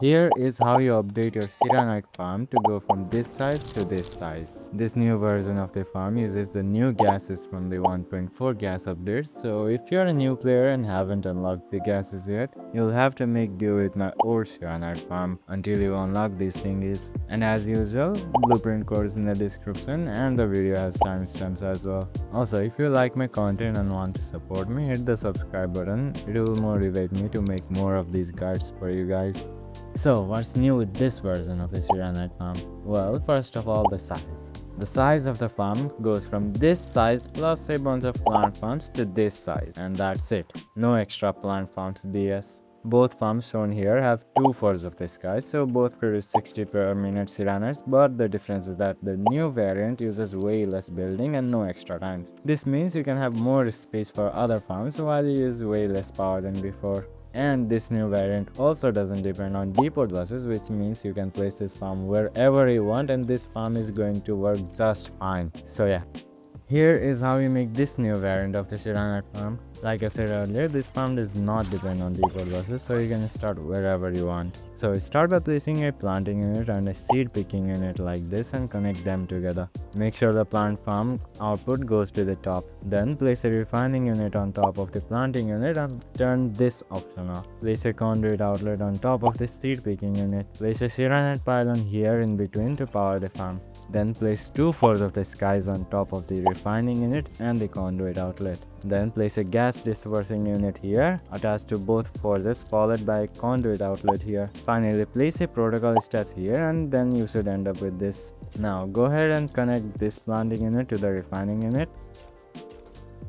Here is how you update your Xiranite farm to go from this size to this size. This new version of the farm uses the new gases from the 1.4 gas updates, so if you're a new player and haven't unlocked the gases yet, you'll have to make do with my old Xiranite farm until you unlock these thingies. And as usual, blueprint code is in the description and the video has timestamps as well. Also, if you like my content and want to support me, hit the subscribe button. It will motivate me to make more of these guides for you guys. So, what's new with this version of the Xiranite farm? Well, first of all, the size. The size of the farm goes from this size plus a bunch of plant farms to this size, and that's it. No extra plant farms BS. Both farms shown here have 2 fours of this guy, so both produce 60 per minute Xiranites, but the difference is that the new variant uses way less building and no extra times. This means you can have more space for other farms while you use way less power than before. And this new variant also doesn't depend on depot buses, which means you can place this farm wherever you want and this farm is going to work just fine. So yeah. Here is how you make this new variant of the Xiranite farm. Like I said earlier, this farm does not depend on depot buses, so you can start wherever you want. So start by placing a planting unit and a seed picking unit like this and connect them together. Make sure the plant farm output goes to the top. Then place a refining unit on top of the planting unit and turn this option off. Place a conduit outlet on top of the seed picking unit. Place a Xiranite pylon here in between to power the farm. Then place 2 fours of the skies on top of the refining unit and the conduit outlet. Then place a gas dispersing unit here attached to both forces followed by a conduit outlet here. Finally place a protocol stash here and then you should end up with this. Now go ahead and connect this planting unit to the refining unit.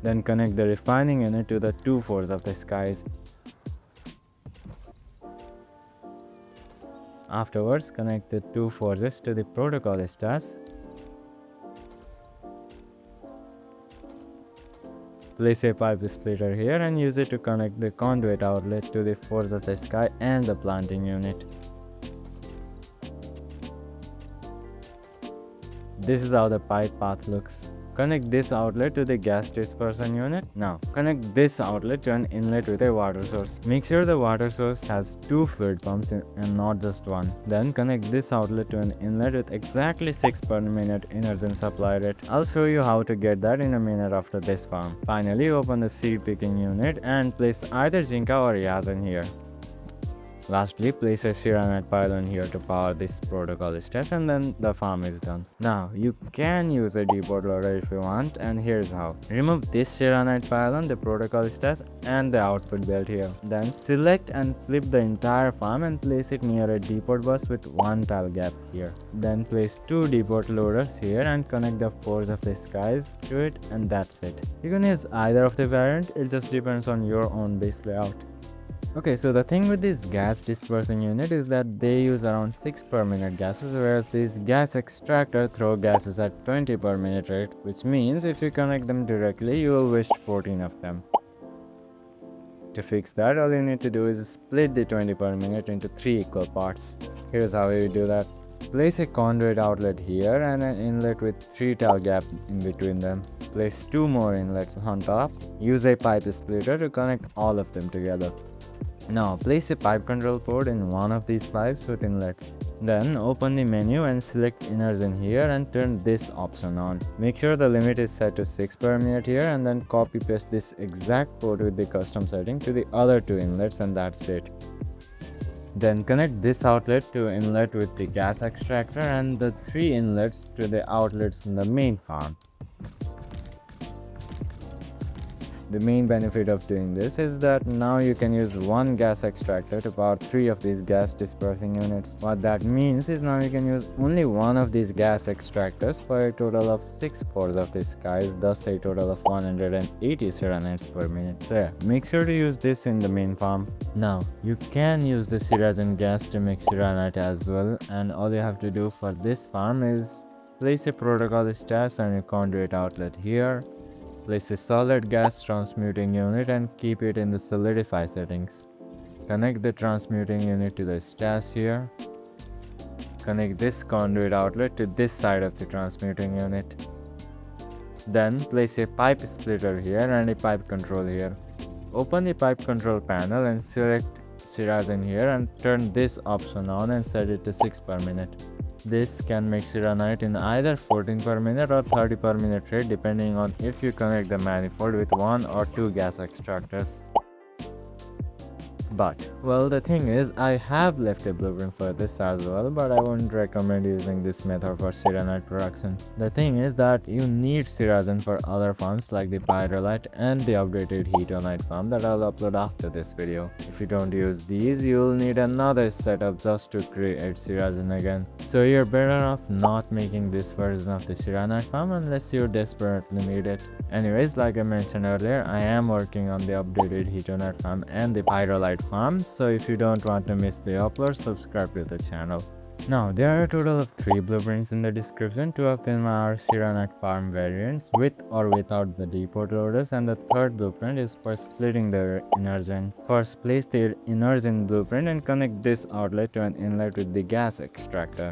Then connect the refining unit to the 2 fours of the skies. Afterwards, connect the 2 forces to the protocol stash. Place a pipe splitter here and use it to connect the conduit outlet to the force of the sky and the planting unit. This is how the pipe path looks. Connect this outlet to the gas dispersion unit. Now, connect this outlet to an inlet with a water source. Make sure the water source has 2 fluid pumps and not just one. Then connect this outlet to an inlet with exactly 6 per minute Inergen supply rate. I'll show you how to get that in a minute after this farm. Finally, open the seed picking unit and place either Jinka or Yazen here. Lastly, place a Xiranite pylon here to power this protocol stash and then the farm is done. Now, you can use a depot loader if you want and here's how. Remove this Xiranite pylon, the protocol stash and the output belt here. Then select and flip the entire farm and place it near a depot bus with 1 tile gap here. Then place 2 depot loaders here and connect the force of the skies to it and that's it. You can use either of the variant, it just depends on your own base layout. Okay, so the thing with this gas dispersing unit is that they use around 6 per minute gases, whereas this gas extractor throw gases at 20 per minute rate, which means if you connect them directly, you will waste 14 of them. To fix that, all you need to do is split the 20 per minute into 3 equal parts. Here's how you do that. Place a conduit outlet here and an inlet with 3 tile gap in between them. Place 2 more inlets on top. Use a pipe splitter to connect all of them together. Now place a pipe control port in one of these pipes with inlets. Then open the menu and select Inergen here and turn this option on. Make sure the limit is set to 6 per minute here and then copy paste this exact port with the custom setting to the other 2 inlets and that's it. Then connect this outlet to inlet with the gas extractor and the 3 inlets to the outlets in the main farm. The main benefit of doing this is that now you can use one gas extractor to power 3 of these gas dispersing units. What that means is now you can use only one of these gas extractors for a total of 6 pours of these skies, thus a total of 180 Xiranites per minute. So yeah, make sure to use this in the main farm. Now, you can use the Xiragen gas to make Xiranite as well, and all you have to do for this farm is place a protocol stash and a conduit outlet here. Place a solid gas transmuting unit and keep it in the solidify settings. Connect the transmuting unit to the stash here. Connect this conduit outlet to this side of the transmuting unit. Then place a pipe splitter here and a pipe control here. Open the pipe control panel and select Xiragen here and turn this option on and set it to 6 per minute. This can make Xiranite in either 14 per minute or 30 per minute rate depending on if you connect the manifold with 1 or 2 gas extractors. But, well, the thing is, I have left a blueprint for this as well, but I wouldn't recommend using this method for Xiranite production. The thing is that you need Xiragen for other farms like the Pyrolite and the updated Heatonite farm that I'll upload after this video. If you don't use these, you'll need another setup just to create Xiragen again. So you're better off not making this version of the Xiranite farm unless you desperately need it. Anyways, like I mentioned earlier, I am working on the updated Heatonite farm and the Pyrolite farm, so if you don't want to miss the upload, subscribe to the channel. Now, there are a total of 3 blueprints in the description. 2 of them are Xiranite Farm variants with or without the depot loaders, and the third blueprint is for splitting the Inergen. First, place the Inergen blueprint and connect this outlet to an inlet with the gas extractor.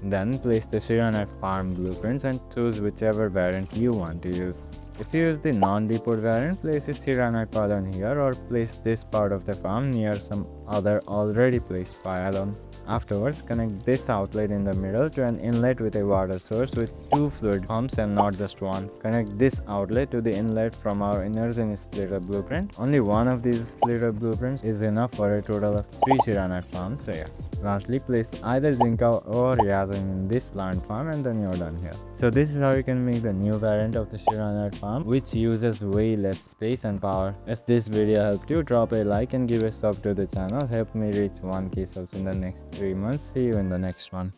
Then place the Xiranite Farm blueprints and choose whichever variant you want to use. If you use the non-depot variant, place a Xiranite pylon here or place this part of the farm near some other already placed pylon. Afterwards, connect this outlet in the middle to an inlet with a water source with 2 fluid pumps and not just one. Connect this outlet to the inlet from our InergenSplitter blueprint. Only one of these splitter blueprints is enough for a total of 3 Xiranite farms, so yeah. Lastly, place either Zinca or Xiragen in this land farm and then you're done here. So this is how you can make the new variant of the Xiranite farm, which uses way less space and power. If this video helped you, drop a like and give a sub to the channel. Help me reach 1k subs in the next 3 months. See you in the next one.